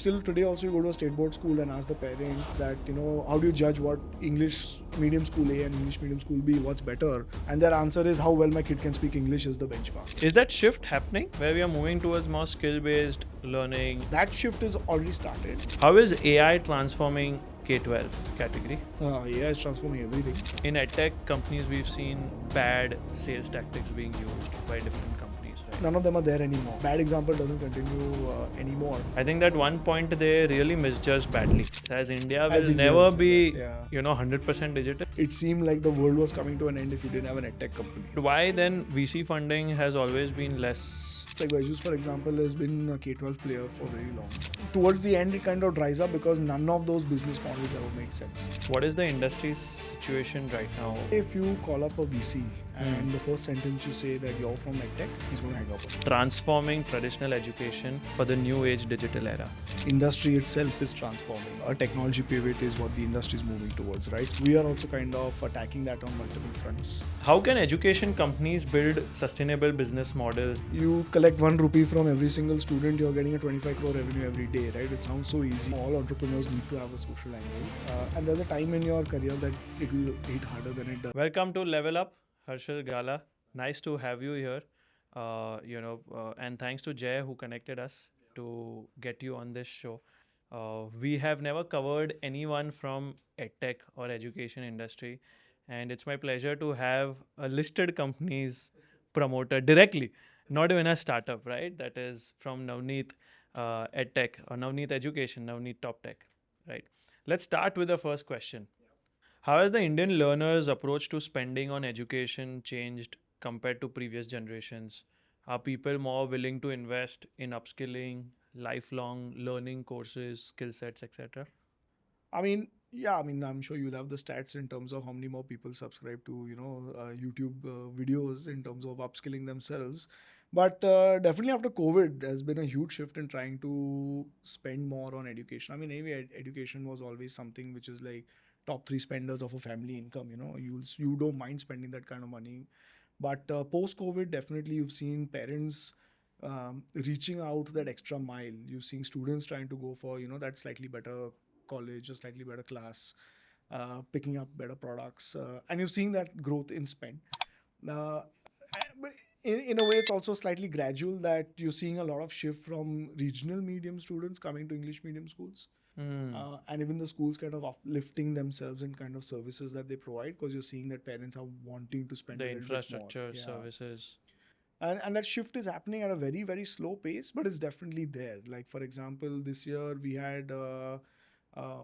still today also you go to a state board school and ask the parent that, how do you judge what English medium school A and English medium school B, what's better? And their answer is how well my kid can speak English is the benchmark. Is that shift happening where we are moving towards more skill-based learning? That shift is already started. How is AI transforming K-12 category? AI is transforming everything. In EdTech companies, we've seen bad sales tactics being used by different companies. Right? None of them are there anymore. Bad example doesn't continue anymore. I think that one point they really misjudged badly. As India As will India never is, be, yeah. 100% digital. It seemed like the world was coming to an end if you didn't have an EdTech company. Why then VC funding has always been less? Like Byju's, for example, has been a K-12 player for very long. Towards the end, it kind of dries up because none of those business models ever make sense. What is the industry's situation right now? If you call up a VC and the first sentence you say that you're from EdTech, he's going to hang up. Transforming traditional education for the new age digital era. Industry itself is transforming. A technology pivot is what the industry is moving towards, right? We are also kind of attacking that on multiple fronts. How can education companies build sustainable business models? You collect 1 rupee from every single student, you're getting a 25 crore revenue every day, right? It sounds so easy. All entrepreneurs need to have a social angle. And there's a time in your career that it will hit harder than it does. Welcome to Levelup, Harshil Gala. Nice to have you here. And thanks to Jay who connected us to get you on this show. We have never covered anyone from EdTech or education industry, and it's my pleasure to have a listed company's promoter directly, not even a startup, right? That is from Navneet EdTech or Navneet Education, Navneet Top Tech, right? Let's start with the first question. How has the Indian learners' approach to spending on education changed compared to previous generations? Are people more willing to invest in upskilling, lifelong learning courses, skill sets, etc.? I'm sure you'll have the stats in terms of how many more people subscribe to, YouTube videos in terms of upskilling themselves. But definitely after COVID, there's been a huge shift in trying to spend more on education. Anyway, education was always something which is like top 3 spenders of a family income. You don't mind spending that kind of money. But post-COVID, definitely you've seen parents reaching out that extra mile. You've seen students trying to go for, that slightly better college, a slightly better class, picking up better products. And you're seeing that growth in spend. But in a way, it's also slightly gradual that you're seeing a lot of shift from regional medium students coming to English medium schools. And even the schools kind of uplifting themselves in kind of services that they provide, because you're seeing that parents are wanting to spend The a little bit more. infrastructure, Yeah. services. And that shift is happening at a very, very slow pace, but it's definitely there. Like, for example, this year we had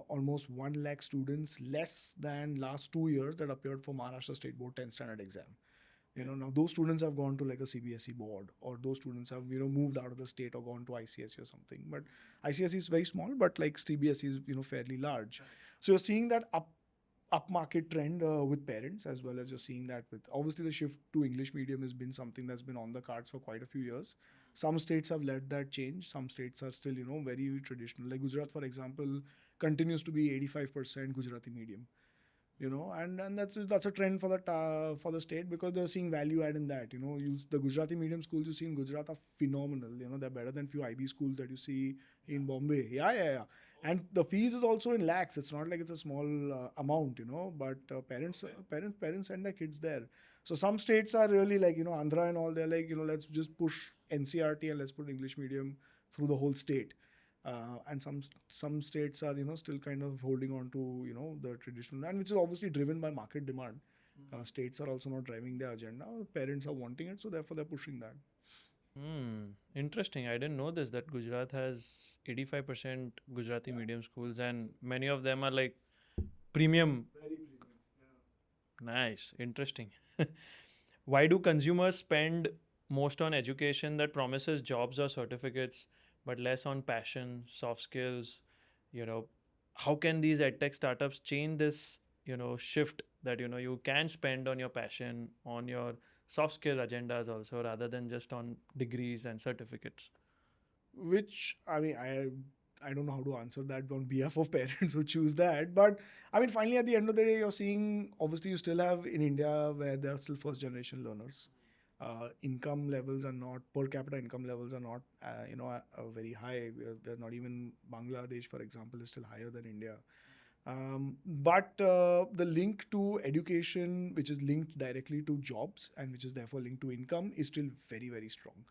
almost 1 lakh students less than last 2 years that appeared for Maharashtra State Board 10th standard exam. Now those students have gone to like a CBSE board, or those students have, moved out of the state or gone to ICSE or something. But ICSE is very small, but like CBSE is, fairly large. So you're seeing that upmarket trend with parents, as well as you're seeing that with, obviously, the shift to English medium has been something that's been on the cards for quite a few years. Some states have led that change. Some states are still, very traditional. Like Gujarat, for example, continues to be 85% Gujarati medium. And that's a trend for the state, because they're seeing value add in that. The Gujarati medium schools you see in Gujarat are phenomenal. They're better than few IB schools that you see in Bombay. Yeah. And the fees is also in lakhs. It's not like it's a small amount, but parents send their kids there. So some states are really like, Andhra and all, they're like, let's just push NCRT and let's put English medium through the whole state. And some states are, still kind of holding on to, the traditional, and which is obviously driven by market demand. States are also not driving their agenda. Parents are wanting it, so therefore they're pushing that. Interesting. I didn't know this, that Gujarat has 85% Gujarati medium schools, and many of them are like premium. Very premium. Nice. Interesting. Why do consumers spend most on education that promises jobs or certificates, but less on passion, soft skills? How can these edtech startups change this, shift that, you can spend on your passion, on your soft skill agendas also, rather than just on degrees and certificates? Which, I don't know how to answer that on behalf of parents who choose that. But finally, at the end of the day, you're seeing, obviously, you still have in India where there are still first generation learners. income levels are not, per capita income levels are not, very high. They're not even, Bangladesh, for example, is still higher than India. But the link to education, which is linked directly to jobs and which is therefore linked to income, is still very, very strong.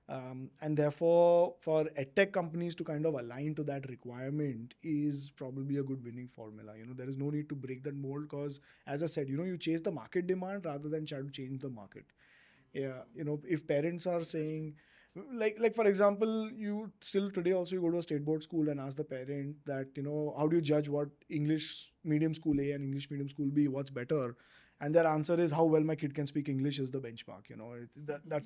And therefore, for edtech companies to kind of align to that requirement is probably a good winning formula. There is no need to break that mold because, as I said, you chase the market demand rather than try to change the market. Yeah, if parents are saying, like for example, you still today also you go to a state board school and ask the parent that, how do you judge what English medium school A and English medium school B, what's better? And their answer is how well my kid can speak English is the benchmark.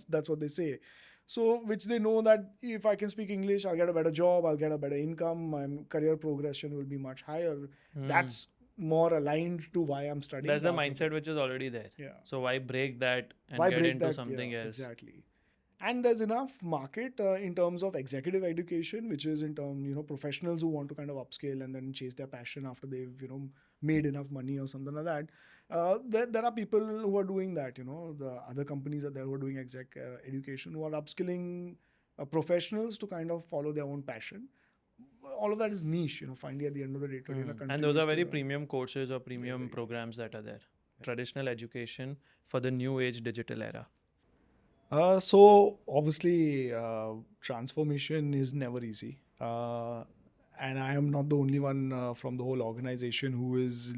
That's what they say. So which they know that if I can speak English, I'll get a better job, I'll get a better income, my career progression will be much higher. That's more aligned to why I'm studying. That's the mindset which is already there. Yeah. So why break that and Why get break into that? something Yeah, else? exactly. And there's enough market in terms of executive education, which is in terms, professionals who want to kind of upscale and then chase their passion after they've, made enough money or something like that. There are people who are doing that. The other companies are there who are doing exec education, who are upskilling professionals to kind of follow their own passion. All of that is niche. Finally, at the end of the day, today in a country, And those we are very still premium courses or premium very programs that are there. Traditional education for the new age digital era. So obviously, transformation is never easy, and I am not the only one from the whole organization who is,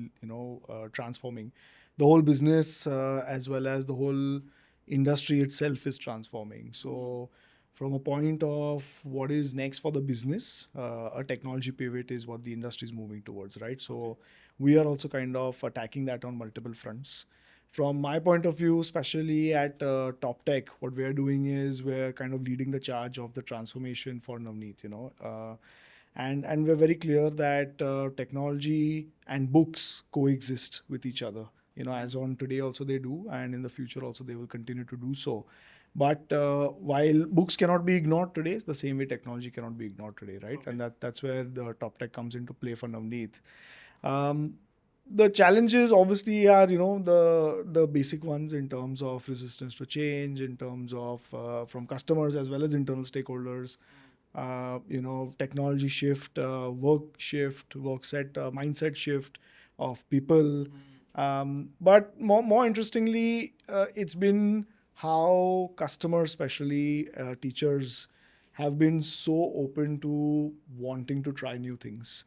transforming. The whole business, as well as the whole industry itself, is transforming. So, from a point of what is next for the business, a technology pivot is what the industry is moving towards, right? So, we are also kind of attacking that on multiple fronts. From my point of view, especially at Top Tech, what we're doing is we're kind of leading the charge of the transformation for Navneet, and we're very clear that technology and books coexist with each other. As on today also they do, and in the future also they will continue to do so. But while books cannot be ignored today, it's the same way technology cannot be ignored today, right? Okay. And that's where the Top Tech comes into play for Navneet. Um, the challenges obviously are, the basic ones in terms of resistance to change, in terms of from customers as well as internal stakeholders. Technology shift, work set, mindset shift of people. But more interestingly, it's been how customers, especially teachers, have been so open to wanting to try new things.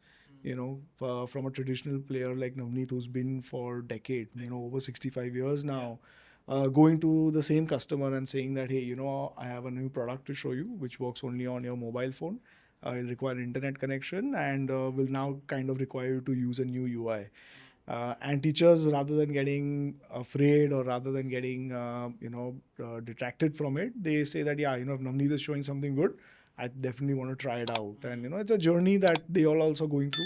From a traditional player like Navneet, who's been for decade, over 65 years now, going to the same customer and saying that, hey, I have a new product to show you, which works only on your mobile phone. It'll require internet connection and will now kind of require you to use a new UI. And teachers, rather than getting afraid or rather than getting detracted from it, they say that, yeah, if Navneet is showing something good, I definitely want to try it out. And it's a journey that they all also going through,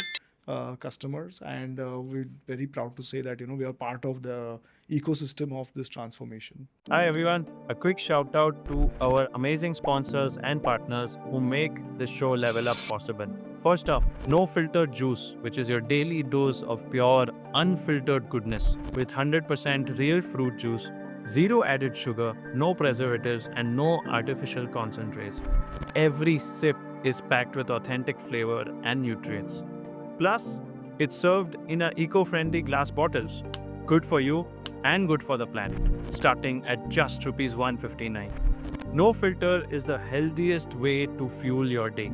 customers, and we're very proud to say that we are part of the ecosystem of this transformation. Hi everyone, a quick shout out to our amazing sponsors and partners who make this show Level Up possible. First off, No Filtered Juice, which is your daily dose of pure, unfiltered goodness with 100% real fruit juice, zero added sugar, no preservatives, and no artificial concentrates. Every sip is packed with authentic flavor and nutrients. Plus, it's served in eco-friendly glass bottles. Good for you and good for the planet, starting at just rupees 159. No filter is the healthiest way to fuel your day.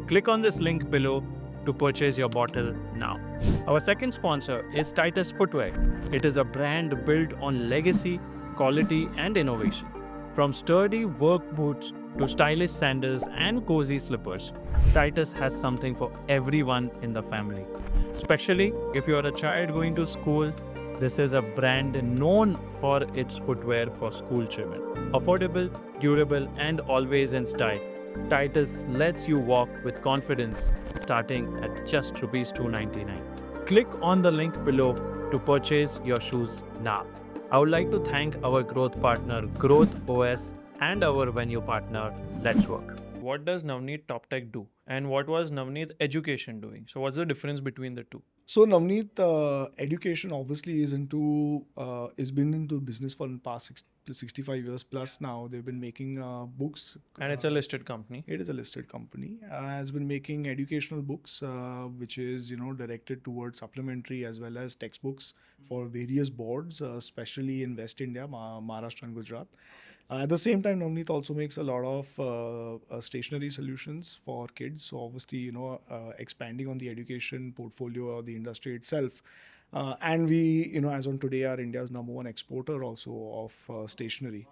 Click on this link below to purchase your bottle now. Our second sponsor is Titus Footwear. It is a brand built on legacy, quality, and innovation. From sturdy work boots to stylish sandals and cozy slippers, Titus has something for everyone in the family. Especially if you are a child going to school, this is a brand known for its footwear for school children. Affordable, durable, and always in style. Titus lets you walk with confidence starting at just rupees 299. Click on the link below to purchase your shoes now. I would like to thank our growth partner Growth OS and our venue partner Let's Work. What does Navneet Top Tech do? And what was Navneet Education doing? So what's the difference between the two? So Navneet, education obviously is been into business for the past 65 years plus now. They've been making books. And it's a listed company. It is a listed company. Has been making educational books, which is directed towards supplementary as well as textbooks for various boards, especially in West India, Maharashtra and Gujarat. At the same time, Navneet also makes a lot of stationery solutions for kids. So obviously, expanding on the education portfolio or the industry itself. And we, as on today, are India's number one exporter also of stationery.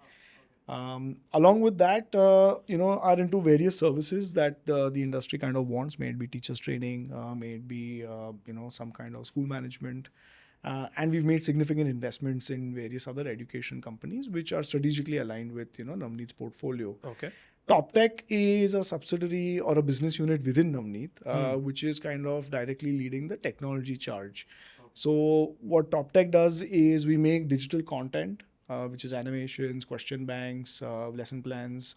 Along with that, are into various services that the industry kind of wants. May it be teachers training, may it be some kind of school management, and we've made significant investments in various other education companies which are strategically aligned with Navneet's portfolio. Okay. TopTech is a subsidiary or a business unit within Navneet, which is kind of directly leading the technology charge. So what TopTech does is we make digital content, which is animations, question banks, lesson plans,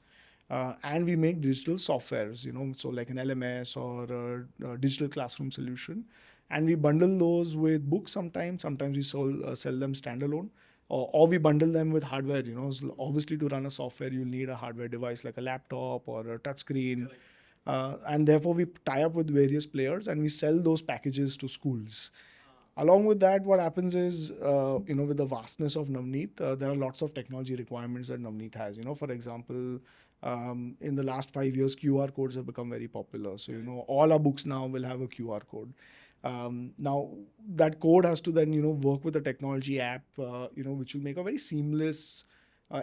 and we make digital softwares, so like an LMS or a digital classroom solution. And we bundle those with books sometimes. Sometimes we sell them standalone, or we bundle them with hardware. So obviously, to run a software, you'll need a hardware device like a laptop or a touchscreen. And therefore, we tie up with various players and we sell those packages to schools. Along with that, what happens is, with the vastness of Navneet, there are lots of technology requirements that Navneet has. For example, in the last 5 years, QR codes have become very popular. So, all our books now will have a QR code. Now, that code has to then, work with a technology app, which will make a very seamless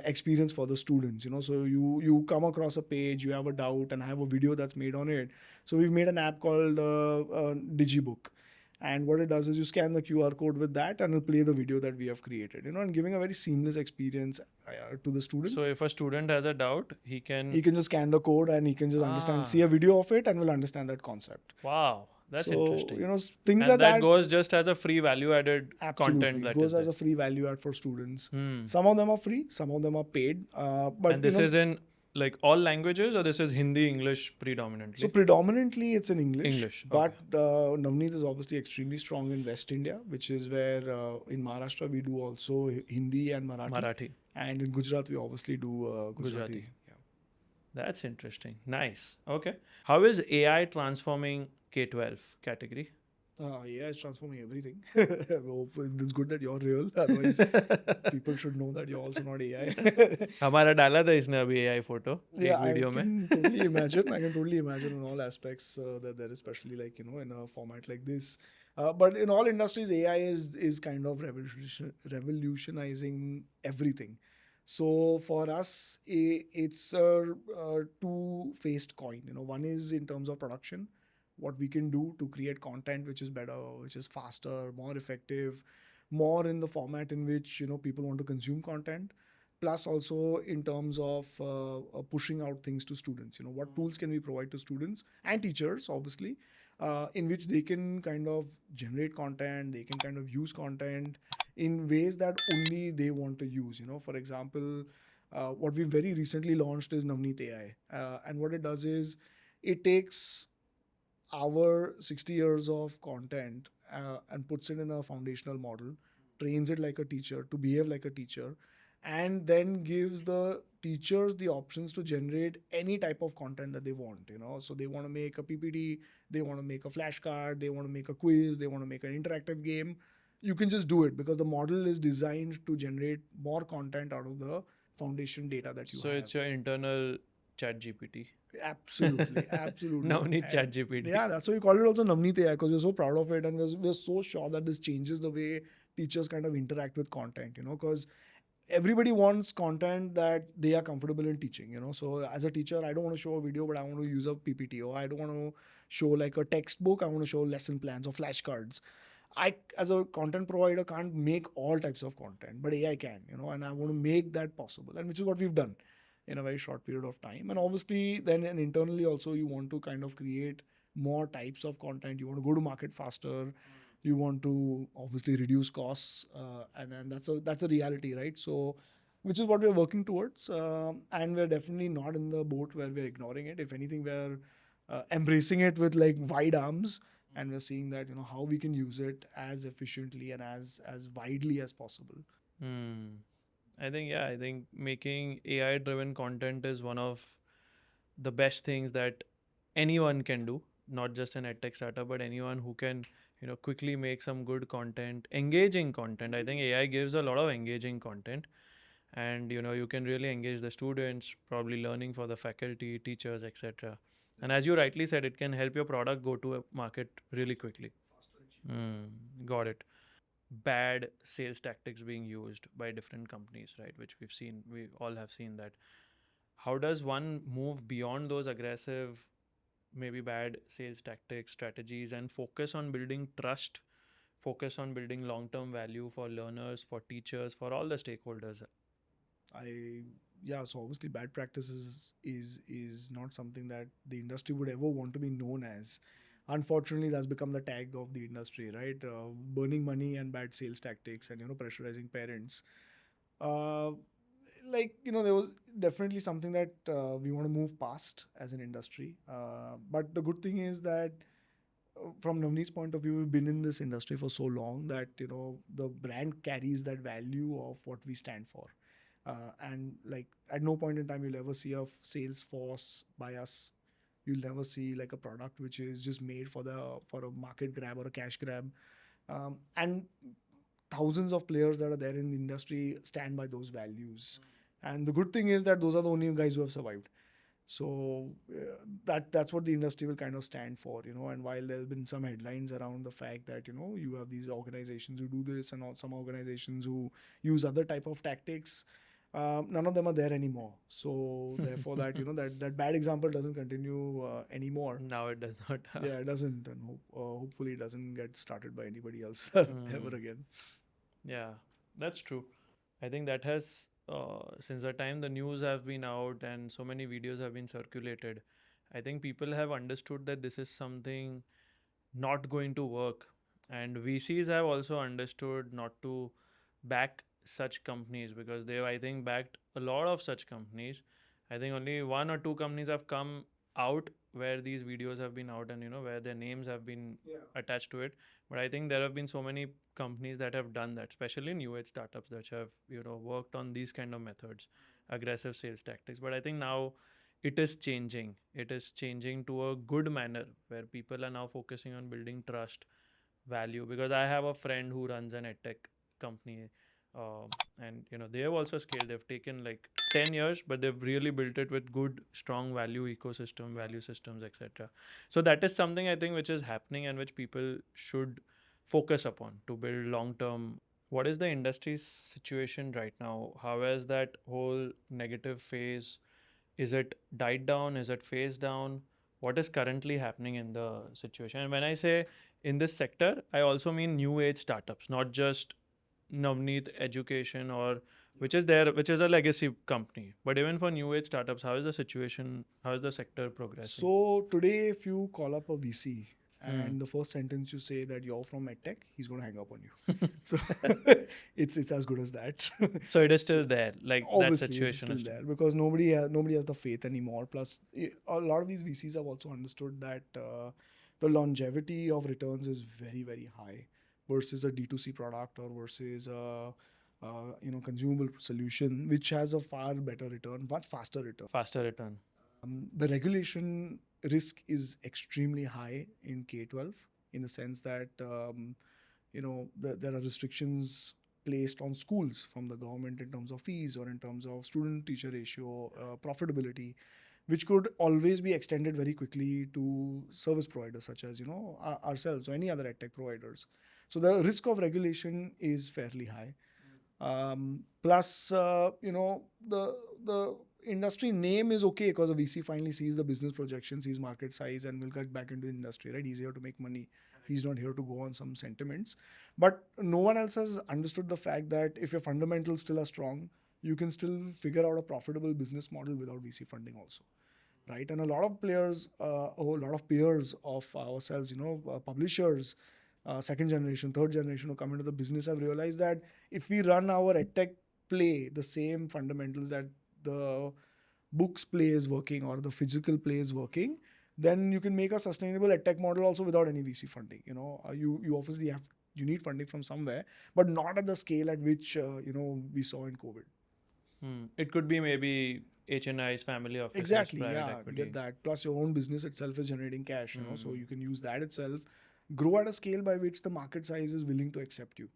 experience for the students. So you come across a page, you have a doubt, and I have a video that's made on it. So we've made an app called Digibook. And what it does is you scan the QR code with that and it'll play the video that we have created, and giving a very seamless experience to the student. So if a student has a doubt, he can just scan the code and he can just understand, see a video of it and will understand that concept. Wow, that's So, interesting. Things And like that goes just as a free value added absolutely content that goes is as there. a free value add for students. Hmm. Some of them are free, some of them are paid. But And this is in like all languages, or this is Hindi, English predominantly? so predominantly it's in English. English, But Navneet is obviously extremely strong in West India, which is where in Maharashtra we do also Hindi and Marathi. And in Gujarat we obviously do Gujarati. Yeah. That's interesting. Nice. Okay. How is AI transforming K-12 category? AI is transforming everything. It's good that you're real. Otherwise, people should know that you're also not AI. हमारा डाला था इसने अभी AI photo एक video में. I can totally imagine. I can totally imagine in all aspects that there, especially like in a format like this. But in all industries, AI is kind of revolutionizing everything. So for us, it's a two-faced coin. One is in terms of production, what we can do to create content which is better, which is faster, more effective, more in the format in which people want to consume content. Plus also in terms of pushing out things to students. What tools can we provide to students and teachers, obviously, in which they can kind of generate content, they can kind of use content in ways that only they want to use. For example, what we very recently launched is Navneet AI. And what it does is it takes our 60 years of content and puts it in a foundational model, trains it like a teacher to behave like a teacher, and then gives the teachers the options to generate any type of content that they want. So they want to make a PPT, they want to make a flashcard, they want to make a quiz, they want to make an interactive game. You can just do it because the model is designed to generate more content out of the foundation data that you have. So it's your internal chat GPT. Absolutely. Navneet chat GPT. Yeah, that's why we call it also Navneet AI, because we're so proud of it and we're so sure that this changes the way teachers kind of interact with content, because everybody wants content that they are comfortable in teaching. So as a teacher, I don't want to show a video, but I want to use a PPT, or I don't want to show like a textbook, I want to show lesson plans or flashcards. I, as a content provider, can't make all types of content, but AI can, and I want to make that possible, and which is what we've done in a very short period of time. And obviously then and internally also you want to kind of create more types of content, you want to go to market faster, you want to obviously reduce costs, and that's a reality, right? So which is what we're working towards, and we're definitely not in the boat where we're ignoring it. If anything, we're embracing it with like wide arms, and we're seeing that how we can use it as efficiently and as widely as possible. I think, yeah, I think making AI driven content is one of the best things that anyone can do, not just an edtech startup, but anyone who can, quickly make some good content, engaging content. I think AI gives a lot of engaging content, and you can really engage the students, probably learning for the faculty, teachers, etc. And as you rightly said, it can help your product go to a market really quickly. Got it. Bad sales tactics being used by different companies, right? Which we all have seen that. How does one move beyond those aggressive, maybe bad sales tactics, strategies, and focus on building trust, focus on building long term value for learners, for teachers, for all the stakeholders? I Yeah, so obviously bad practices is not something that the industry would ever want to be known as. Unfortunately, that's become the tag of the industry, right? Burning money and bad sales tactics, and pressurizing parents. Uh, there was definitely something that we want to move past as an industry. But the good thing is that from Navneet's point of view, we've been in this industry for so long that the brand carries that value of what we stand for. And like at no point in time you'll ever see a sales force by us. You'll never see like a product which is just made for a market grab or a cash grab. And thousands of players that are there in the industry stand by those values. And the good thing is that those are the only guys who have survived. So that's what the industry will kind of stand for, And while there's been some headlines around the fact that you have these organizations who do this and some organizations who use other type of tactics, none of them are there anymore. So therefore, that that bad example doesn't continue anymore. Now it does not. Yeah, it doesn't, and hopefully it doesn't get started by anybody else ever again. Yeah, that's true. I think that has, since the time the news have been out and so many videos have been circulated, I think people have understood that this is something not going to work. And VCs have also understood not to back such companies, because they've, I think, backed a lot of such companies. I think only one or two companies have come out where these videos have been out, and where their names have been attached to it. But I think there have been so many companies that have done that, especially new age startups that have worked on these kind of methods, aggressive sales tactics. But I think now it is changing. It is changing to a good manner where people are now focusing on building trust, value. Because I have a friend who runs an edtech company, and they have also scaled. They've taken like 10 years, but they've really built it with good, strong value ecosystem, value systems, etc. So that is something I think which is happening and which people should focus upon to build long term. What is the industry's situation right now? How has that whole negative phase, is it died down? Is it phased down? What is currently happening in the situation? And when I say in this sector, I also mean new age startups, not just Navneet Education, or which is a legacy company. But even for new age startups, how is the situation? How is the sector progressing? So today, if you call up a VC and the first sentence you say that you're from EdTech, he's going to hang up on you. So it's as good as that. So it is So still there, like that obviously, it's situation still is still there because nobody has the faith anymore. Plus, a lot of these VCs have also understood that the longevity of returns is very very high versus a D2C product or versus a consumable solution which has a far better return, much faster return. faster return. The regulation risk is extremely high in K-12 in the sense that there are restrictions placed on schools from the government in terms of fees or in terms of student teacher ratio, profitability, which could always be extended very quickly to service providers such as ourselves or any other edtech providers. So the risk of regulation is fairly high. Plus, the industry name is okay because the VC finally sees the business projection, sees market size, and will get back into the industry. Right? He's here to make money. He's not here to go on some sentiments. But no one else has understood the fact that if your fundamentals still are strong, you can still figure out a profitable business model without VC funding also, right? And a lot of players, a lot of peers of ourselves, publishers, second generation, third generation who come into the business have realized that if we run our edtech play the same fundamentals that the books play is working or the physical play is working, then you can make a sustainable edtech model also without any VC funding. You obviously you need funding from somewhere, but not at the scale at which we saw in COVID. It could be maybe HNIs, family offices, Exactly, private yeah, get equity. that. Plus, your own business itself is generating cash, so Hmm. you can use that itself, grow at a scale by which the market size is willing to accept you.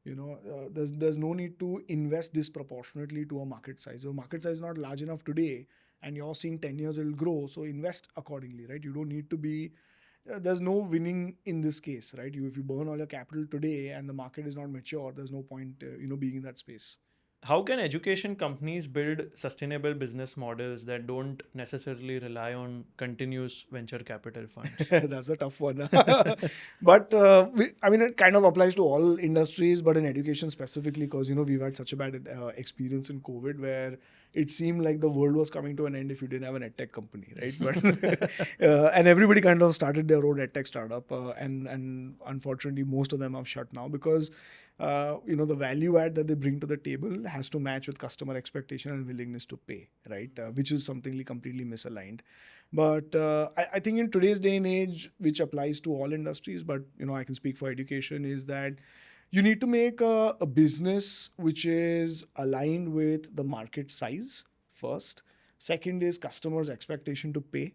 There's no need to invest disproportionately to a market size. So market size is not large enough today, and you're seeing 10 years it'll grow. So invest accordingly, right? You don't need to be. There's no winning in this case, right? If you burn all your capital today and the market is not mature, there's no point, being in that space. How can education companies build sustainable business models that don't necessarily rely on continuous venture capital funds? That's a tough one. But I mean, it kind of applies to all industries, but in education specifically, because we've had such a bad experience in COVID where it seemed like the world was coming to an end if you didn't have an edtech company, right? But and everybody kind of started their own edtech startup, and unfortunately, most of them have shut now because the value add that they bring to the table has to match with customer expectation and willingness to pay, right? Which is something completely misaligned. But I think in today's day and age, which applies to all industries, but I can speak for education, is that you need to make a business which is aligned with the market size first. Second is customers' expectation to pay,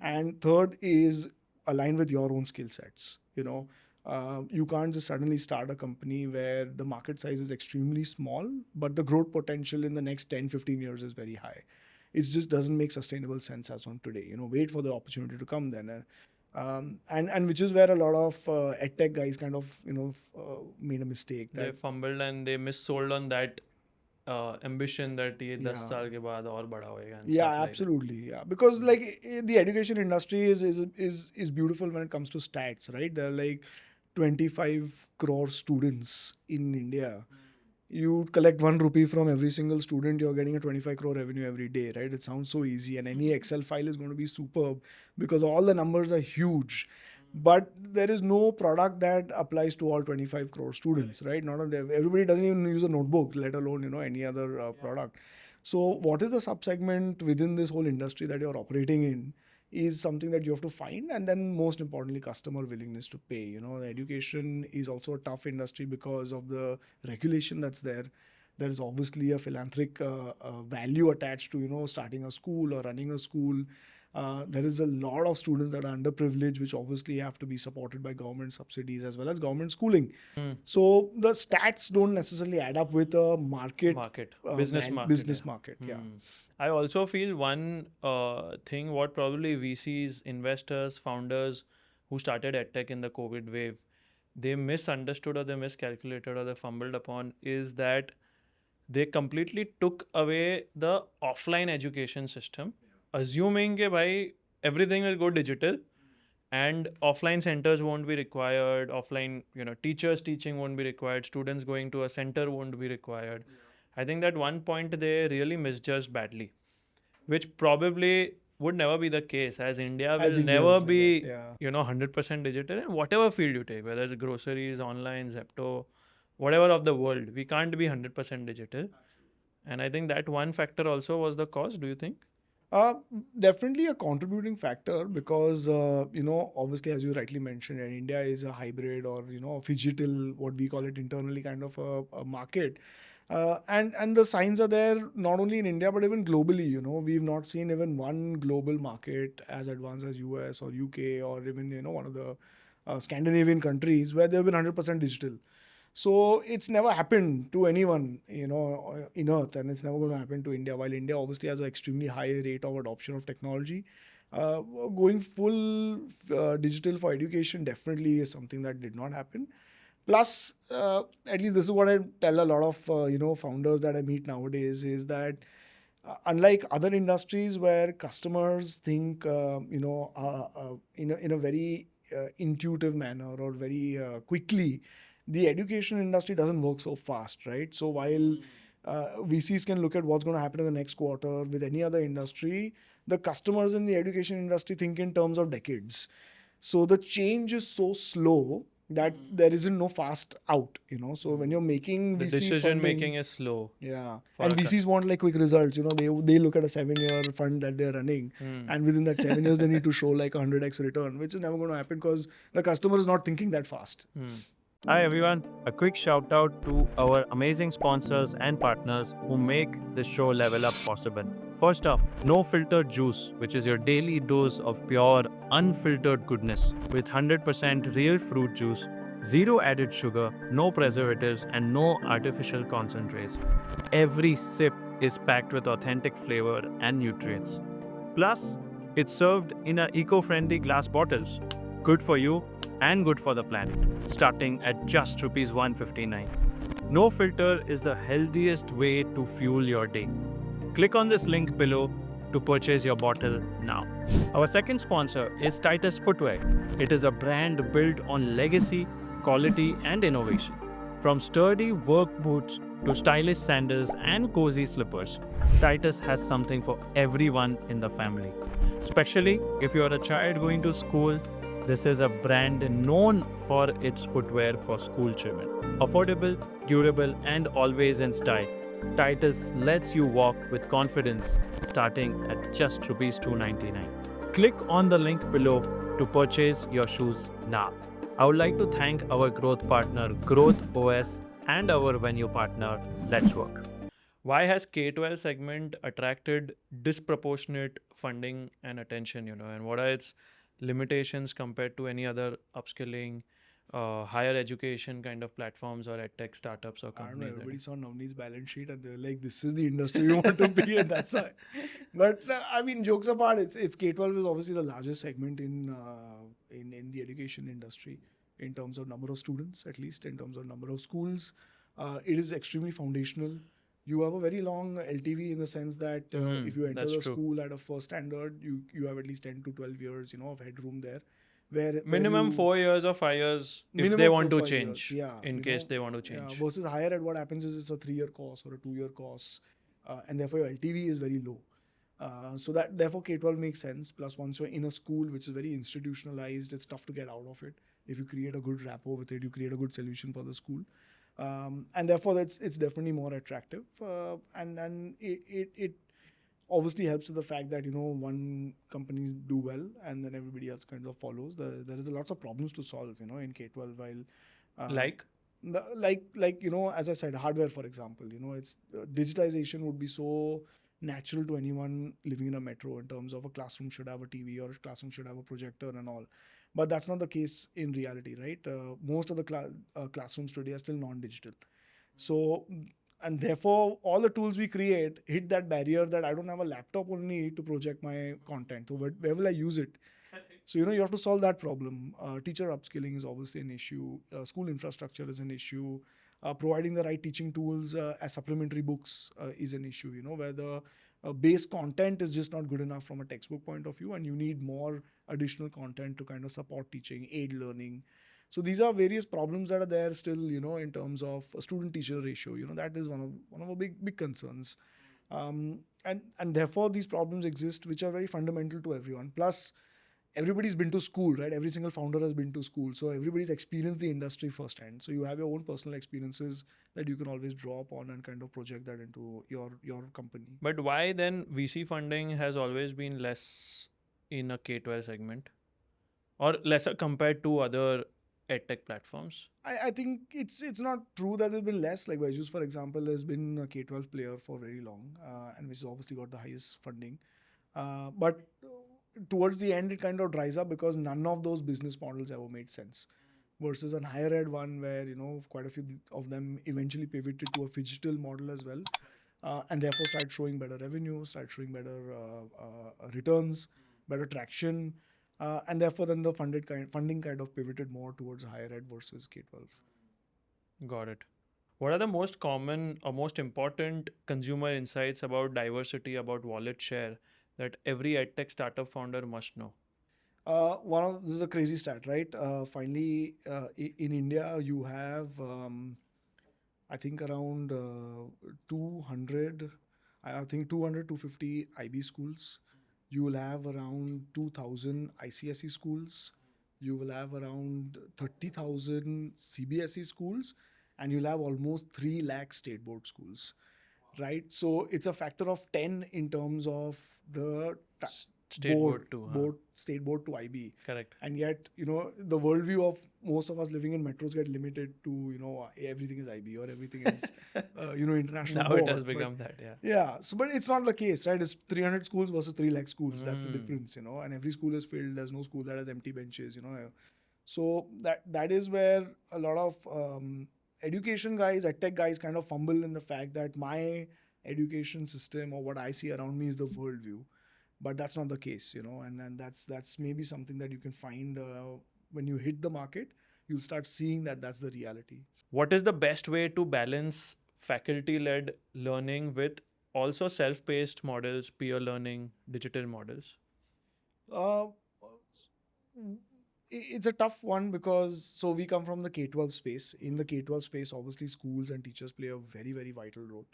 and third is aligned with your own skill sets. You can't just suddenly start a company where the market size is extremely small, but the growth potential in the next 10, 15 years is very high. It just doesn't make sustainable sense as on today. Wait for the opportunity to come then. And which is where a lot of edtech guys kind of made a mistake They that fumbled and they missold on that ambition that ये 10 yeah. साल के बाद और बड़ा होएगा and Yeah, stuff like that. absolutely. Yeah, because like the education industry is beautiful when it comes to stats, right? There are like 25 crore students in India. You collect 1 rupee from every single student, you're getting a 25 crore revenue every day, right? It sounds so easy, and any Excel file is going to be superb because all the numbers are huge. But there is no product that applies to all 25 crore students, right? Not everybody doesn't even use a notebook, let alone any other product. So, what is the subsegment within this whole industry that you're operating in? Is something that you have to find, and then most importantly, customer willingness to pay. The education is also a tough industry because of the regulation that's there. There is obviously a philanthropic value attached to starting a school or running a school. There is a lot of students that are underprivileged, which obviously have to be supported by government subsidies as well as government schooling. Hmm. So the stats don't necessarily add up with a Market, business market. business market. Yeah. Yeah. I also feel one thing what probably VCs, investors, founders who started EdTech in the COVID wave, they misunderstood or they miscalculated or they fumbled upon is that they completely took away the offline education system, assuming that by everything will go digital and offline centers won't be required, offline teachers teaching won't be required, students going to a center won't be required. I think that one point they really misjudged badly, which probably would never be the case, as India As will India never is like that. be Yeah. 100% digital in whatever field you take, whether it's groceries, online, Zepto, whatever of the world. We can't be 100% digital. And I think that one factor also was the cost. Do you think? Uh, Definitely a contributing factor because obviously, as you rightly mentioned, India is a hybrid or a phygital, what we call it internally, kind of a market. And the signs are there not only in India but even globally. We've not seen even one global market as advanced as US or UK or even one of the Scandinavian countries where they've been 100% digital. So it's never happened to anyone, in Earth, and it's never going to happen to India. While India obviously has an extremely high rate of adoption of technology, going full digital for education definitely is something that did not happen. Plus, at least this is what I tell a lot of founders that I meet nowadays is that unlike other industries where customers think in a very intuitive manner or very quickly, the education industry doesn't work so fast, right? So while VCs can look at what's going to happen in the next quarter with any other industry, the customers in the education industry think in terms of decades. So the change is so slow that there isn't no fast out. So when you're making The VC decision funding, making is slow yeah, for and a VCs want like quick results. They look at a 7 year fund that they're running, Hmm. and within that 7 years they need to show like 100x return, which is never going to happen because the customer is not thinking that fast. Hmm. Hi everyone, a quick shout out to our amazing sponsors and partners who make this show Level Up possible. First off, No Filter Juice, which is your daily dose of pure, unfiltered goodness with 100% real fruit juice, zero added sugar, no preservatives, and no artificial concentrates. Every sip is packed with authentic flavor and nutrients. Plus, it's served in a eco-friendly glass bottles. Good for you and good for the planet. Starting at just rupees 159. No filter is the healthiest way to fuel your day. Click on this link below to purchase your bottle now. Our second sponsor is Titus Footwear. It is a brand built on legacy, quality, and innovation. From sturdy work boots to stylish sandals and cozy slippers, Titus has something for everyone in the family. Especially if you are a child going to school, this is a brand known for its footwear for school children. Affordable, durable, and always in style. Titus lets you walk with confidence starting at just rupees 299. Click on the link below to purchase your shoes now. I would like to thank our growth partner Growth OS and our venue partner Let's Work. Why has K-12 segment attracted disproportionate funding and attention, and what are its limitations compared to any other upskilling, higher education kind of platforms or edtech startups or I don't know. companies? Everybody saw Navneet's balance sheet and they're like, "This is the industry you want to be in." That's why. But I mean, jokes apart, it's K-12 is obviously the largest segment in the education industry in terms of number of students, at least in terms of number of schools. It is extremely foundational. You have a very long LTV in the sense that if you enter That's the true. school at a first standard, you have at least 10 to 12 years, of headroom there, where Minimum you 4 years or 5 years if they minimum want to 4 5 years, change, yeah, in case they want to change. versus higher ed. What happens is it's a 3 year course or a 2 year course, and therefore your LTV is very low. So that therefore K-12 makes sense. Plus, once you're in a school which is very institutionalized, it's tough to get out of it. If you create a good rapport with it, you create a good solution for the school, and therefore it's definitely more attractive. And it obviously helps with the fact that one companies do well and then everybody else kind of follows. There is lots of problems to solve in K-12, while Like, as I said, hardware, for example, it's digitization would be so natural to anyone living in a metro in terms of a classroom should have a TV or a classroom should have a projector and all, but that's not the case in reality, right? Most of the classrooms today are still non-digital. So, and therefore, all the tools we create hit that barrier that I don't have a laptop only to project my content. So, where will I use it? So, you have to solve that problem. Teacher upskilling is obviously an issue. School infrastructure is an issue. Providing the right teaching tools as supplementary books is an issue, where the base content is just not good enough from a textbook point of view, and you need more additional content to kind of support teaching, aid learning. So these are various problems that are there still, in terms of student-teacher ratio. That is one of our big concerns, and therefore these problems exist, which are very fundamental to everyone. Plus, everybody's been to school, right? Every single founder has been to school, so everybody's experienced the industry firsthand. So you have your own personal experiences that you can always draw upon and kind of project that into your company. but why then VC funding has always been less in a K-12 segment or lesser compared to other edtech platforms? I think it's not true that there's been less. Like Byju's, for example, has been a K-12 player for very long, and which has obviously got the highest funding. But towards the end, it kind of dries up because none of those business models ever made sense. Versus an higher ed one where quite a few of them eventually pivoted to a phygital model as well, and therefore start showing better revenue, start showing better returns, better traction, and therefore then the funding kind of pivoted more towards higher ed versus K-12. Got it. What are the most common or most important consumer insights about diversity, about wallet share that every edtech startup founder must know? This is a crazy stat, right? Finally, in India, you have I think around 200, I think 200 to 50 IB schools. You will have around 2,000 ICSE schools. You will have around 30,000 CBSE schools, and you'll have almost 3 lakh state board schools, right? So it's a factor of 10 in terms of the State board too, huh? state board to IB. Correct. And yet, the worldview of most of us living in metros get limited to, everything is IB or everything is, international Now it has board. But become that, yeah. yeah, so but it's not the case, right? It's 300 schools versus 3 lakh schools. That's the Mm. difference, and every school is filled. There's no school that has empty benches. So that is where a lot of education guys, edtech guys, kind of fumble in the fact that my education system or what I see around me is the worldview, but that's not the case. And that's maybe something that you can find when you hit the market. You'll start seeing that that's the reality. What is the best way to balance faculty led learning with also self paced models, peer learning, digital models? Uh, it's a tough one because so we come from the K-12 space. In the K-12 space, obviously schools and teachers play a very, very vital role.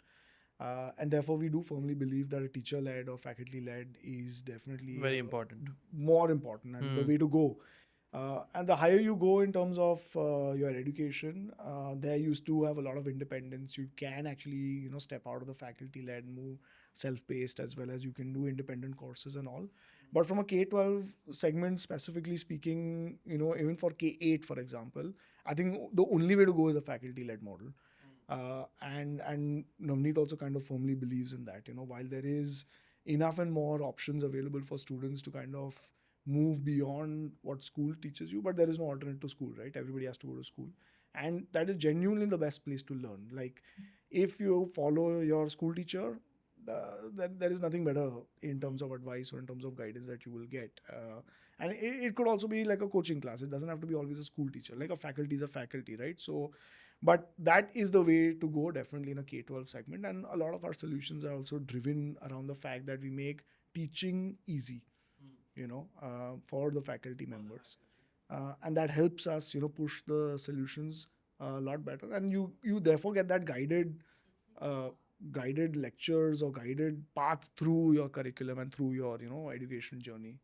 And therefore, we do firmly believe that a teacher-led or faculty-led is definitely Very important. more important and the way to go. And the higher you go in terms of your education, there used to have a lot of independence. You can actually, step out of the faculty-led, move self-paced, as well as you can do independent courses and all. But from a K-12 segment, specifically speaking, even for K-8, for example, I think the only way to go is a faculty-led model. And Navneet also kind of firmly believes in that. While there is enough and more options available for students to kind of move beyond what school teaches you, but there is no alternate to school, right? Everybody has to go to school, and that is genuinely the best place to learn. Like, if you follow your school teacher, there is nothing better in terms of advice or in terms of guidance that you will get. And it could also be like a coaching class. It doesn't have to be always a school teacher. Like, a faculty is a faculty, right? So, but that is the way to go, definitely in a K-12 segment. And a lot of our solutions are also driven around the fact that we make teaching easy, for the faculty members. And that helps us, push the solutions a lot better. And you therefore get that uh, guided lectures or guided path through your curriculum and through your, education journey.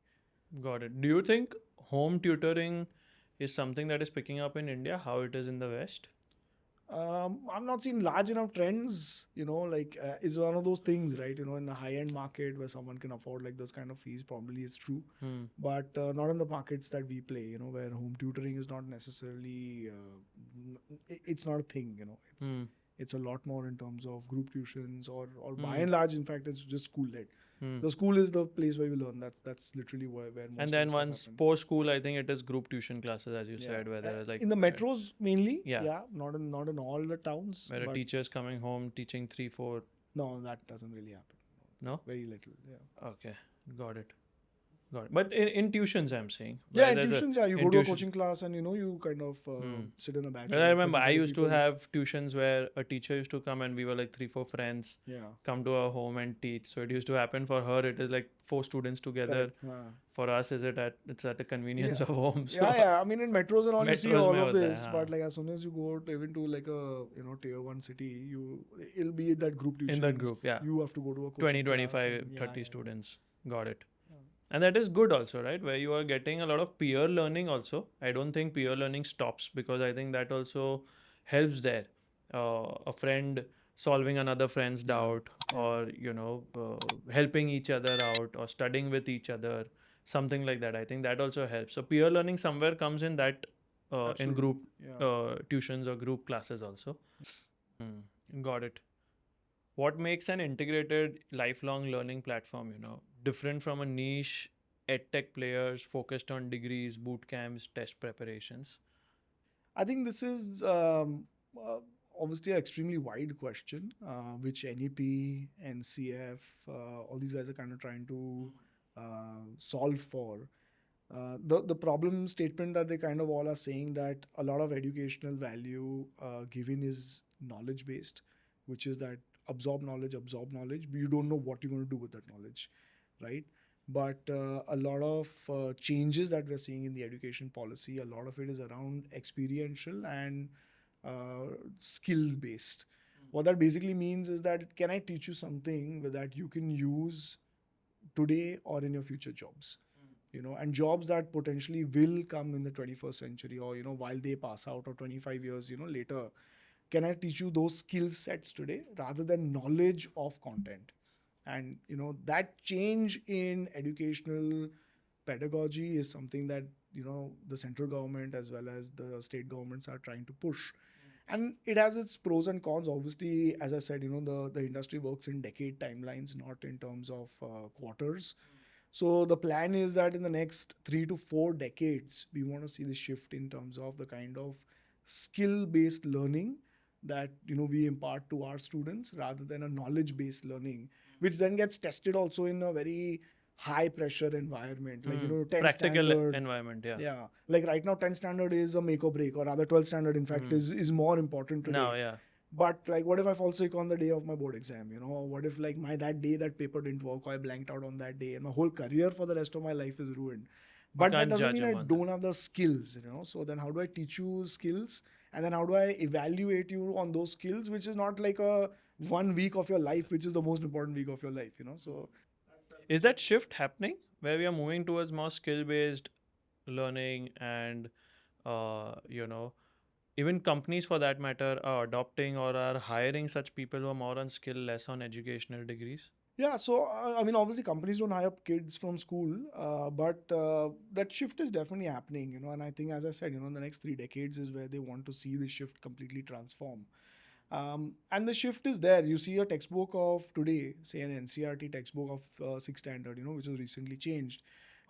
Got it. Do you think home tutoring is something that is picking up in India, how it is in the West? I've not seen large enough trends, like is one of those things, right? In the high end market where someone can afford like those kind of fees, probably it's true. But not in the markets that we play, where home tutoring is not necessarily, it's not a thing, it's a lot more in terms of group tuitions or by and large, in fact, it's just school led. The school is the place where you learn. That's literally where most And of then the stuff once happen. post school, I think it is group tuition classes, as you said, where there is like in the metros mainly, Yeah. not in all the towns. where a but teacher's coming home teaching 3, 4. no, that doesn't really happen. No? Very little. Yeah. Okay, got it. Got it. But in tuitions, I'm saying. Yeah, where in there's a- tuitions, you in go to a tuition- coaching class and you kind of sit in a batch. Well, of I like remember 30, I 40 used to people. have tuitions where a teacher used to come and we were like 3, 4 friends Yeah. come to our home and teach. So it used to happen for her. It is like 4 students together. Correct. For us, it's at the convenience Yeah. of home. So Yeah. I mean, in metros and all, you see Metros all mein of hota hai, this. haan. But like as soon as you go to, even to like a tier 1 city, it'll be that group tuition. in that group, yeah, You have to go to a 20, coaching 25, class and, 30 students. Got it. Yeah. And that is good also, right? Where you are getting a lot of peer learning also. I don't think peer learning stops because I think that also helps there. A friend solving another friend's doubt or, helping each other out or studying with each other, something like that. I think that also helps. So peer learning somewhere comes in that in group Yeah. tuitions or group classes also. Got it. What makes an integrated lifelong learning platform, different from a niche edtech players focused on degrees, boot camps, test preparations? I think this is obviously an extremely wide question, which NEP, NCF, all these guys are kind of trying to solve for. The problem statement that they kind of all are saying that a lot of educational value given is knowledge based, which is that absorb knowledge, but you don't know what you're going to do with that knowledge, right? But a lot of changes that we're seeing in the education policy, a lot of it is around experiential and skill based. What that basically means is that can I teach you something that you can use today or in your future jobs? And jobs that potentially will come in the 21st century or, while they pass out or 25 years, later, can I teach you those skill sets today rather than knowledge of content? And that change in educational pedagogy is something that the central government as well as the state governments are trying to push. And it has its pros and cons. Obviously, as I said, the industry works in decade timelines, not in terms of quarters. So the plan is that in the next 3 to 4 decades, we want to see the shift in terms of the kind of skill-based learning that we impart to our students rather than a knowledge-based learning, which then gets tested also in a very high pressure environment, like 10 Practical standard. environment, yeah. Yeah, like right now 10 standard is a make or break, or rather 12 standard in fact is more important today. Now, yeah. But like, what if I fall sick on the day of my board exam? What if like that day that paper didn't work, or I blanked out on that day, and my whole career for the rest of my life is ruined? You But that can't doesn't judge mean him I on that. don't have the skills. So then how do I teach you skills, and then how do I evaluate you on those skills, which is not like a 1 week of your life, which is the most important week of your life. So Is that shift happening where we are moving towards more skill based learning and, you know, even companies for that matter are adopting or are hiring such people who are more on skill, less on educational degrees? yeah, so I mean, obviously, companies don't hire kids from school, but that shift is definitely happening, And I think, as I said, in the next 3 decades is where they want to see the shift completely transform. And the shift is there. You see a textbook of today, say an NCRT textbook of 6th standard, which was recently changed.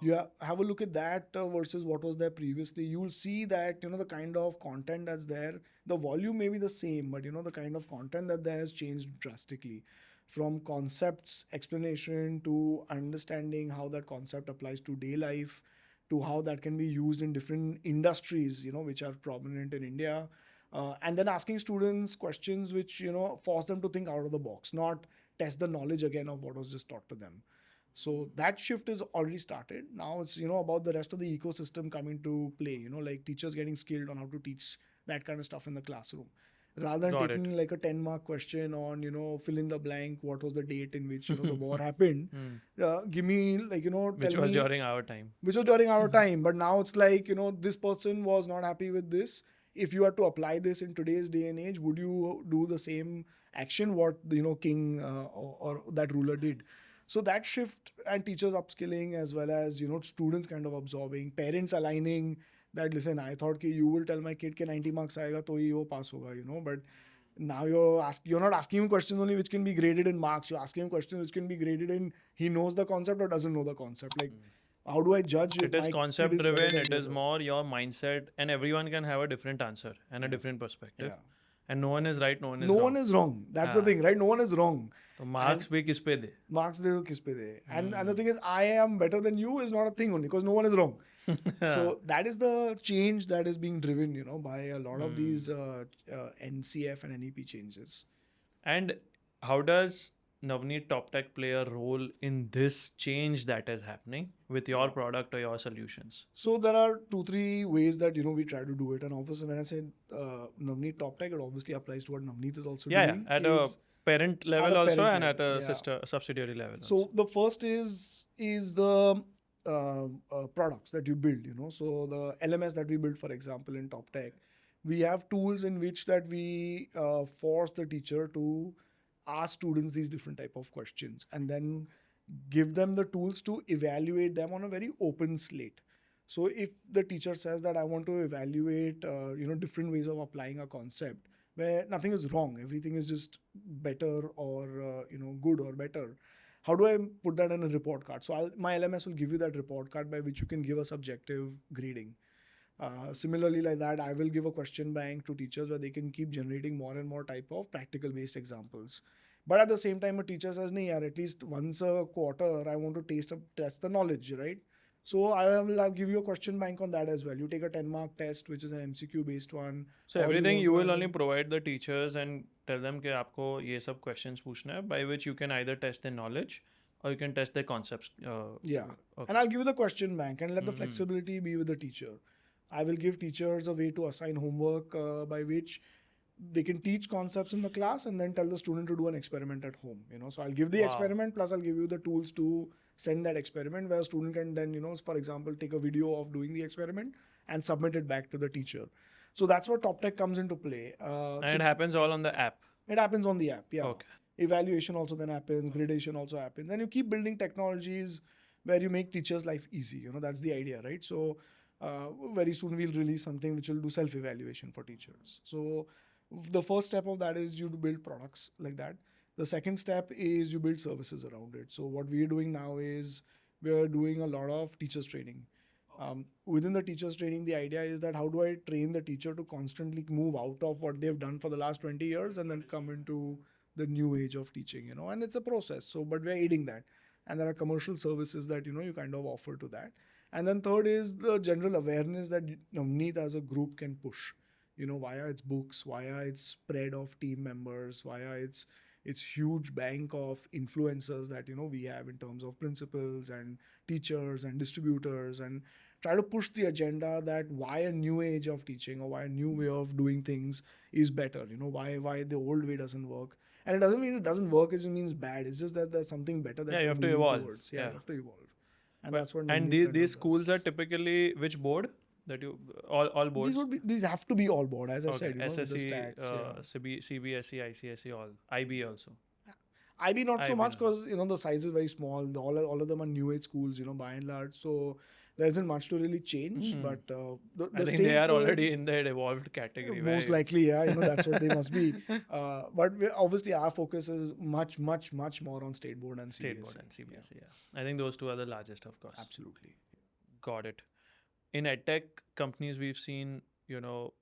You have a look at that versus what was there previously. You'll see that the kind of content that's there, the volume may be the same, but the kind of content that there has changed drastically, from concepts explanation to understanding how that concept applies to day life, to how that can be used in different industries, which are prominent in India, and then asking students questions which force them to think out of the box, not test the knowledge again of what was just taught to them. So that shift is already started. Now it's about the rest of the ecosystem coming to play, like teachers getting skilled on how to teach that kind of stuff in the classroom, rather than Got it. taking like a 10-mark question on fill in the blank, what was the date in which the war happened. Give me, like, Which tell was me during our time. which was during our time. But now it's like, this person was not happy with this. If you had to apply this in today's day and age, would you do the same action what the king or that ruler did? So that shift, and teachers upskilling, as well as students kind of absorbing, parents aligning that, listen, I thought कि you will tell my kid कि 90 marks आएगा तो ही वो pass होगा, but now you're not asking him questions only which can be graded in marks. You're asking him questions which can be graded in he knows the concept or doesn't know the concept. Like, how do I judge if It is my kid concept is better driven, than it the is other? more your mindset, and everyone can have a different answer and a Yeah. different perspective. Yeah. And no one is right, no one is No wrong. one is wrong. That's the हाँ, thing, right? No one is wrong. तो And marks भी किस पे दे? marks de do kis pe de. And the thing is, I am better than you is not a thing only, because no one is wrong. So that is the change that is being driven, by a lot of these NCF and NEP changes. And how does Navneet Top Tech play a role in this change that is happening with your product or your solutions? So there are 2-3 ways that we try to do it. And obviously, when I say Navneet Top Tech, it obviously applies to what Navneet is also Yeah, doing. at a parent At level a also, parent and level, at a yeah. subsidiary level also. So the first is the products that you build. So the LMS that we build, for example, in Top Tech, we have tools in which that we force the teacher to ask students these different type of questions, and then give them the tools to evaluate them on a very open slate. So if the teacher says that I want to evaluate different ways of applying a concept, where nothing is wrong, everything is just better, or good or better, how do I put that in a report card? So my LMS will give you that report card by which you can give a subjective grading. Similarly, like that, I will give a question bank to teachers where they can keep generating more and more type of practical based examples. But at the same time, a teacher says, "Nee, yaar, at least once a quarter, I want to test the knowledge, right?" So I'll give you a question bank on that as well. You take a 10-mark test, which is an MCQ based one, So or everything want you to will have only provide the teachers and tell them कि आपको ये सब questions पूछना है, by which you can either test their knowledge or you can test their concepts. Yeah. Okay. And I'll give you the question bank and let the flexibility be with the teacher. I will give teachers a way to assign homework by which they can teach concepts in the class and then tell the student to do an experiment at home. So I'll give the Wow. experiment, plus I'll give you the tools to send that experiment, where a student can then, for example, take a video of doing the experiment and submit it back to the teacher. So that's where Top Tech comes into play. And it happens all on the app. It happens on the app, yeah. Okay. Evaluation also then happens, gradation also happens, and you keep building technologies where you make teachers' life easy. That's the idea, right? So very soon we'll release something which will do self-evaluation for teachers. So the first step of that is you to build products like that. The second step is you build services around it. So what we're doing now is we're doing a lot of teachers training. Within the teachers training, the idea is that how do I train the teacher to constantly move out of what they've done for the last 20 years and then come into the new age of teaching, and it's a process. So, but we're aiding that. And there are commercial services that, you kind of offer to that. And then third is the general awareness that Navneet as a group can push, via its books, via its spread of team members, via its huge bank of influencers that, we have in terms of principals and teachers and distributors, and try to push the agenda that why a new age of teaching or why a new way of doing things is better, why the old way doesn't work. And it doesn't mean it doesn't work, it just means bad. It's just that there's something better Yeah, that you you're have to moving evolve. towards. Yeah, Yeah. you have to evolve. And But that's what and Navneet kind these of schools does. are typically which board that you all boards? These have to be all board, as I Okay, said, with the SSE, stats. Yeah. CBSE, ICSE, all IB also. IB not so IB much not. because the size is very small. All of them are new age schools, by and large. So there isn't much to really change. But I the think they state are board, already in that evolved category most where likely, yeah, that's what they must be. But obviously, our focus is much, much, much more on state board and state board CBSE. and Yeah, CBSE. Yeah, I think those two are the largest, of course. absolutely. Got it. In edtech companies, we've seen, you know,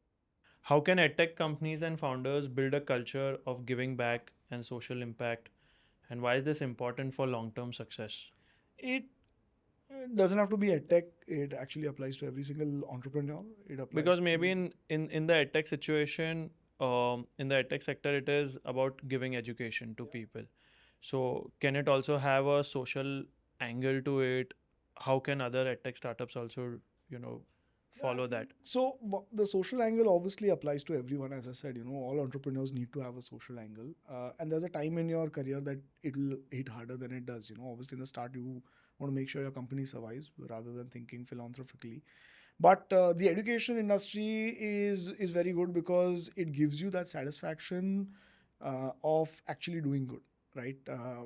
how can edtech companies and founders build a culture of giving back and social impact, and why is this important for long-term success? It doesn't have to be a tech. It actually applies to every single entrepreneur. It applies Because maybe to in the edtech situation, in the edtech sector, it is about giving education to people. So can it also have a social angle to it? How can other edtech startups also, you know, follow that? So the social angle obviously applies to everyone. As I said, all entrepreneurs need to have a social angle. And there's a time in your career that it will hit harder than it does. Obviously in the start you want to make sure your company survives rather than thinking philanthropically. But the education industry is very good because it gives you that satisfaction of actually doing good, right?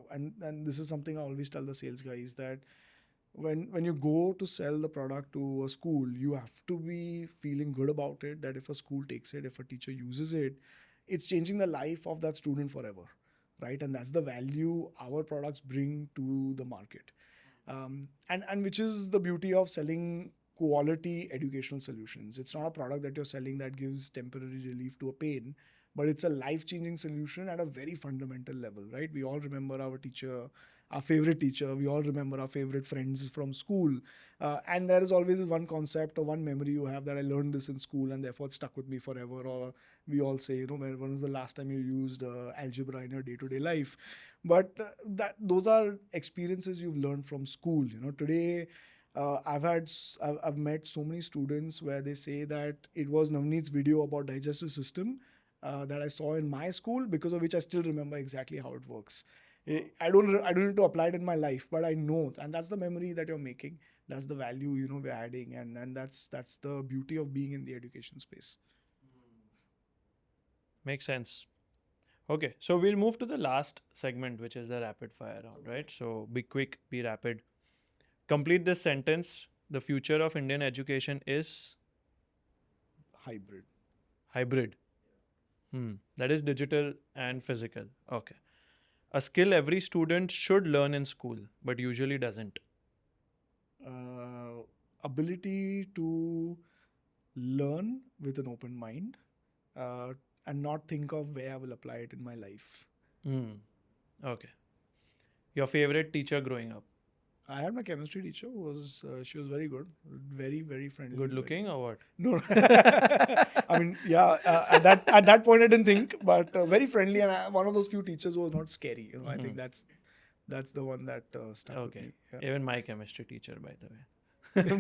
And this is something I always tell the sales guys that when you go to sell the product to a school, you have to be feeling good about it, that if a school takes it, if a teacher uses it, it's changing the life of that student forever, right? And that's the value our products bring to the market. And which is the beauty of selling quality educational solutions. It's not a product that you're selling that gives temporary relief to a pain, but it's a life-changing solution at a very fundamental level, right? We all remember our teacher, our favorite teacher. We all remember our favorite friends from school. And there is always this one concept or one memory you have that I learned this in school and therefore it stuck with me forever. Or we all say, when was the last time you used algebra in your day-to-day life? But that those are experiences you've learned from school. Today I've met so many students where they say that it was Navneet's video about digestive system that I saw in my school, because of which I still remember exactly how it works. I don't need to apply it in my life, but I know, and that's the memory that you're making. That's the value we're adding, and that's the beauty of being in the education space. Makes sense. Okay, so we'll move to the last segment, which is the rapid fire round, right? So be quick, be rapid. Complete this sentence. The future of Indian education is Hybrid. hybrid. That is digital and physical. Okay. A skill every student should learn in school, but usually doesn't. uh, Ability to learn with an open mind, uh, and not think of where I will apply it in my life. Hmm. Okay. Your favorite teacher growing up? I had my chemistry teacher who was she was very good, very very friendly, Good looking or what? no. I mean, yeah. At that point, I didn't think, but very friendly, and one of those few teachers who was not scary. I think that's the one that stuck with Okay. me. Yeah. Even my chemistry teacher, by the way.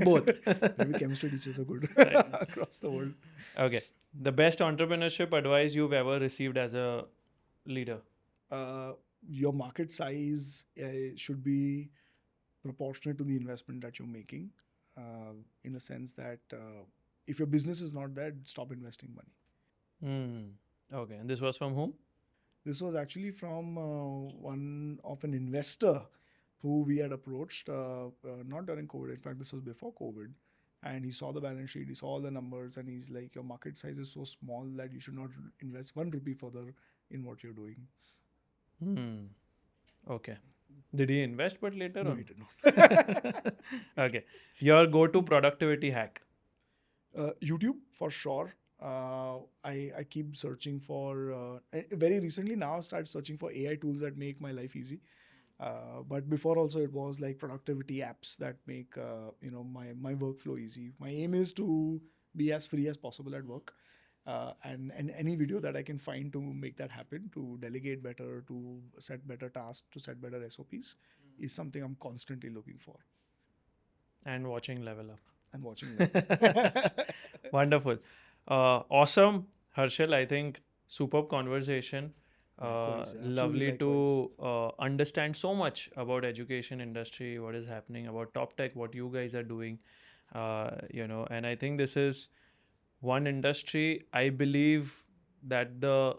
Both. Maybe chemistry teachers are good Right. across the world. Okay. The best entrepreneurship advice you've ever received as a leader? Uh, your market size should be proportionate to the investment that you're making, in the sense that if your business is not there, stop investing money. Okay. And this was from whom? This was actually from one of an investor who we had approached, not during COVID. In fact, this was before COVID. And he saw the balance sheet, he saw all the numbers, and he's like, "Your market size is so small that you should not invest 1 rupee further in what you're doing." Hmm. Okay. Did he invest but later No, he on? did not. Okay. Your go-to productivity hack. YouTube for sure. I keep searching for very recently now I started searching for AI tools that make my life easy. But before also it was like productivity apps that make my workflow easy. My aim is to be as free as possible at work, and any video that I can find to make that happen, to delegate better, to set better tasks, to set better SOPs, is something I'm constantly looking for And watching Level and watching them. Up. Wonderful. Awesome, Harshil. I think superb conversation. Likewise, absolutely Lovely likewise. to understand so much about education industry, what is happening, about top tech, what you guys are doing. And I think this is one industry. I believe that the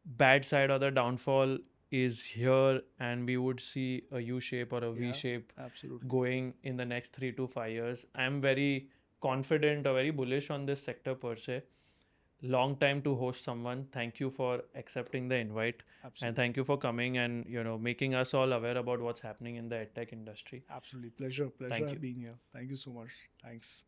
bad side or the downfall is here, and we would see a U shape or a V Yeah, shape absolutely. going in the next 3 to 5 years. I'm very confident or very bullish on this sector per se. Long time to host someone. Thank you for accepting the invite, and Absolutely. thank you for coming and making us all aware about what's happening in the edtech industry. Absolutely. Pleasure. Thank Pleasure you. being here. Thank you so much. Thanks.